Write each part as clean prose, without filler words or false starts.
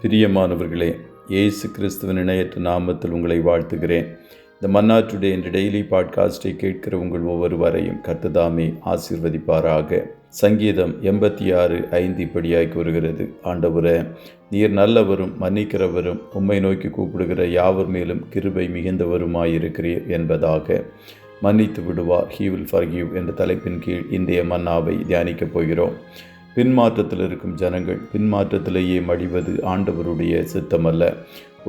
பிரியமானவர்களே, இயேசு கிறிஸ்துவின் இணையற்ற நாமத்தில் உங்களை வாழ்த்துகிறேன். இந்த மன்னா டுடே என்ற டெய்லி பாட்காஸ்டை கேட்கிற உங்கள் ஒவ்வொருவரையும் கர்த்தர் ஆசீர்வதிப்பாராக. சங்கீதம் 86:5 இப்படியாய் கூறுகிறது: ஆண்டவரே, நீர் நல்லவரும் மன்னிக்கிறவரும், உம்மை நோக்கி கூப்பிடுகிற யாவர் மேலும் கிருபை மிகுந்தவருமாயிருக்கிறீர் என்பதாக. மன்னித்து விடுவார், ஹீ வில் ஃபர்கிவ் என்ற தலைப்பின் கீழ் இன்றைய மன்னாவை தியானிக்கப் போகிறோம். பின்மாற்றத்தில் இருக்கும் ஜனங்கள் பின்மாற்றத்திலேயே மடிவது ஆண்டவருடைய சித்தமல்ல.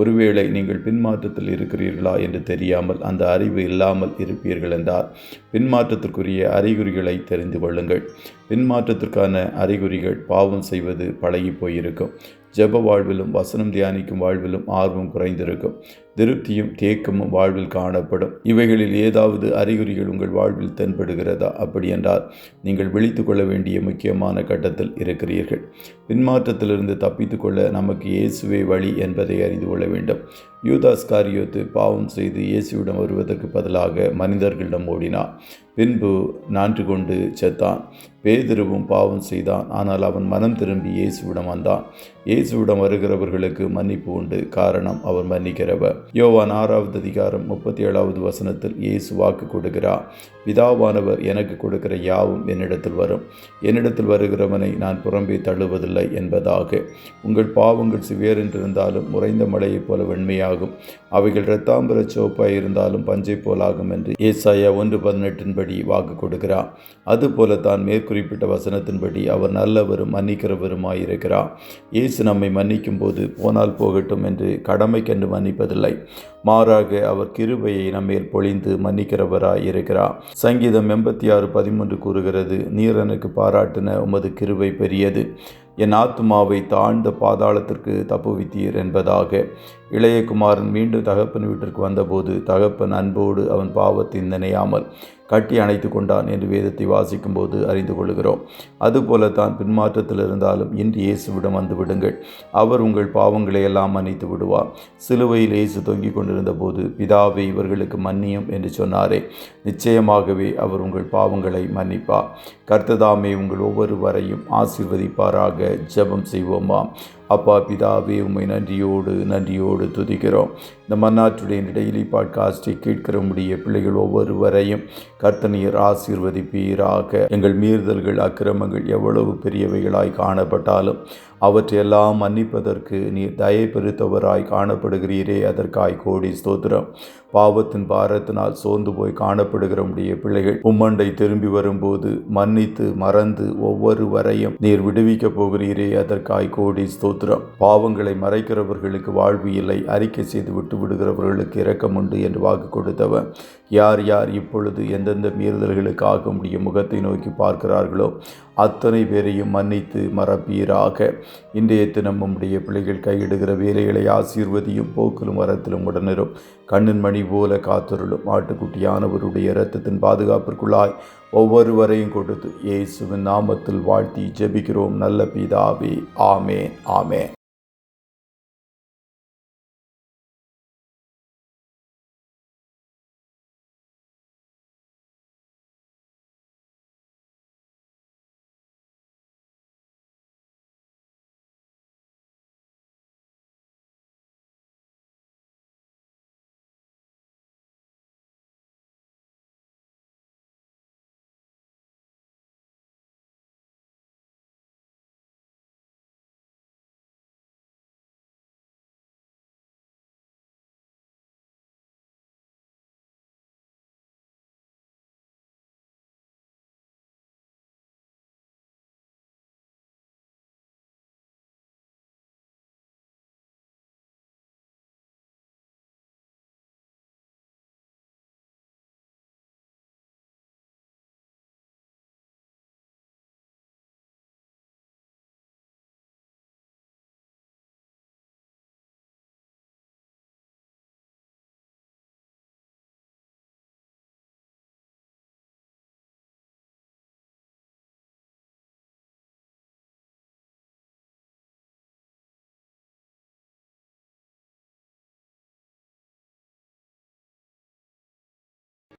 ஒருவேளை நீங்கள் பின்மாற்றத்தில் இருக்கிறீர்களா என்று தெரியாமல் அந்த அறிவு இல்லாமல் இருப்பீர்கள் என்றால் பின்மாற்றத்திற்குரிய அறிகுறிகளை தெரிந்து கொள்ளுங்கள். பின்மாற்றத்திற்கான அறிகுறிகள்: பாவம் செய்வது பழகி போயிருக்கும், ஜெப வாழ்விலும் வசனம் தியானிக்கும் வாழ்விலும் ஆர்வம் குறைந்திருக்கும், திருப்தியும் தேக்கமும் வாழ்வில் காணப்படும். இவைகளில் ஏதாவது அறிகுறிகள் உங்கள் வாழ்வில் தென்படுகிறதா? அப்படி என்றால் நீங்கள் விழித்து கொள்ள வேண்டிய முக்கியமான கட்டத்தில் இருக்கிறீர்கள். பின்மாற்றத்திலிருந்து தப்பித்துக்கொள்ள நமக்கு இயேசுவே வழி என்பதை அறிந்து கொள்ள வேண்டும். யூதாஸ் காரியோத்து பாவம் செய்து இயேசுவிடம் வருவதற்கு பதிலாக மனிதர்களிடம் ஓடினான். பின்பு நான்று கொண்டு செத்தான். பேதுருவும் பாவம் செய்தான், ஆனால் அவன் மனம் திரும்பி இயேசுவிடம் வந்தான். இயேசுவிடம் வருகிறவர்களுக்கு மன்னிப்பு உண்டு, காரணம் அவர் மன்னிக்கிறவர். யோவான் 6:37 இயேசு வாக்கு கொடுக்கிறார்: பிதாவானவர் எனக்கு கொடுக்கிற யாவும் என்னிடத்தில் வரும், என்னிடத்தில் வருகிறவனை நான் புறம்பே தள்ளுவதில்லை என்பதாக. உங்கள் பாவங்கள் சிவேரென்றிருந்தாலும் உறைந்த மழையைப் போல வெண்மையாகும், அவைகள் இரத்தாம்பர சிவப்பாய் இருந்தாலும் பஞ்சை போலாகும் என்று ஏசாயா 1:18 வாக்கு கொடுக்கிறார். அதுபோல தான் மேற்குறிப்பிட்ட வசனத்தின்படி அவர் நல்லவரும் மன்னிக்கிறவருமாயிருக்கிறார். இயேசு நம்மை மன்னிக்கும் போது போனால் போகட்டும் என்று கடமைக்கென்று மன்னிப்பதில்லை, மாறாக அவர் கிருபையை நம்மேல் பொழிந்து மன்னிக்கிறவராய் இருக்கிறார். சங்கீதம் 86:13 கூறுகிறது: நீர் எனக்கு பாராட்டின உமது கிருபை பெரியது, என் ஆத்துமாவை தாழ்ந்த பாதாளத்திற்கு தப்புவித்தீர் என்பதாக. இளைய குமாரன் மீண்டும் தகப்பன் வீட்டிற்கு வந்தபோது தகப்பன் அன்போடு அவன் பாவத்தை நினையாமல் கட்டி அணைத்து கொண்டான் என்று வேதத்தை வாசிக்கும் போது அறிந்து கொள்கிறோம். அதுபோல தான் பின்மாற்றத்தில் இருந்தாலும் இன்று இயேசுவிடம் வந்து விடுங்கள், அவர் உங்கள் பாவங்களை எல்லாம் மன்னித்து விடுவார். சிலுவையில் இயேசு தொங்கிக் கொண்டிருந்த போது பிதாவே, இவர்களுக்கு மன்னியும் என்று சொன்னாரே, நிச்சயமாகவே அவர் உங்கள் பாவங்களை மன்னிப்பார். கர்த்தர் உங்கள் ஒவ்வொருவரையும் ஆசீர்வதிப்பாராக. ஜெபம் செய்வோமா? அப்பா பிதாவே, உம்மை நன்றியோடு துதிக்கிறோம். இந்த மன்னா டுடே டெய்லி பாட்காஸ்டை கேட்கிற முடிய பிள்ளைகள் ஒவ்வொருவரையும் கர்த்தர் ஆசீர்வதிப்பீராக. எங்கள் மீறுதல்கள் அக்கிரமங்கள் எவ்வளவு பெரியவைகளாய் காணப்பட்டாலும் அவற்றையெல்லாம் மன்னிப்பதற்கு நீர் தயை பெருத்தவராய் காணப்படுகிறீரே, அதற்காய் கோடி ஸ்தோத்திரம். பாவத்தின் பாரத்தினால் சோர்ந்து போய் காணப்படுகிற உடைய பிள்ளைகள் உம்மண்டை திரும்பி வரும்போது மன்னித்து மறந்து ஒவ்வொருவரையும் நீர் விடுவிக்கப் போகிறீரே, அதற்காய் கோடி ஸ்தோத்திரம். பாவங்களை மறைக்கிறவர்களுக்கு வாழ்வு இல்லை, அறிக்கை செய்து விட்டு விடுகிறவர்களுக்கு இரக்கம் உண்டு என்று வாக்கு கொடுத்தவன். யார் யார் இப்பொழுது எந்தெந்த மீறுதல்களுக்காக உடைய முகத்தை நோக்கி பார்க்கிறார்களோ அத்தனை பேரையும் மன்னித்து மறப்பீராக. இன்றைய தினம் நம்முடைய பிள்ளைகள் கையிடுகிற வேலைகளை ஆசீர்வதியும், போக்கிலும் வரத்திலும் உடனிரும், கண்ணின் மணி போல காத்தருளும். ஆட்டுக்குட்டியானவருடைய இரத்தத்தின் பாதுகாப்பிற்குள்ளாய் ஒவ்வொருவரையும் கொடுத்து இயேசுவின் நாமத்தில் வாழ்த்தி ஜெபிக்கிறோம் நல்ல பிதாவே. ஆமேன், ஆமேன்.